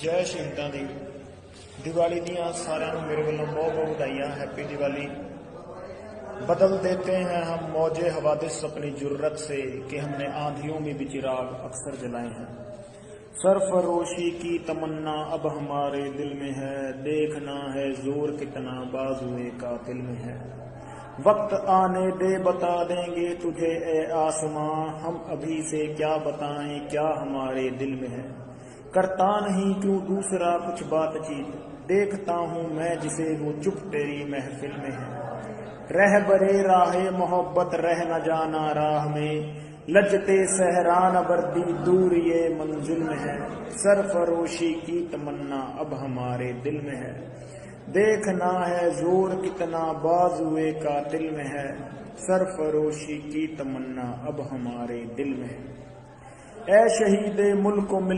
ਜੈ ਸ਼ਹੀਦਾਂ ਦੀ। दिवाली दियाँ सारिਆਂ ਨੂੰ मेरे ਵੱਲੋਂ बहुत बहुत ਵਧਾਈਆਂ। हैप्पी दिवाली। बदल देते हैं हम मौजे हवादिस अपनी जुर्रत से कि हमने आंधियों में भी चिराग अक्सर जलाए हैं। सरफरोशी की तमन्ना अब हमारे दिल में है, देखना है जोर कितना बाजुए कातिल में है। वक्त आने दे बता देंगे तुझे ए आसमां, हम अभी से क्या बताएं क्या हमारे दिल में है। करता नहीं क्यों दूसरा कुछ बातचीत, देखता हूँ मैं जिसे वो चुप तेरी महफिल में है। रह बरे राहे मोहब्बत रह न जाना राह में, लजते सहरान बर्दी दूर ये मंजिल में है। सरफरोशी की तमन्ना अब हमारे दिल में है, देखना है जोर कितना बाजुए कातिल में है। सरफरोशी की तमन्ना अब हमारे दिल में है। ए शहीदे मुल्क को मिल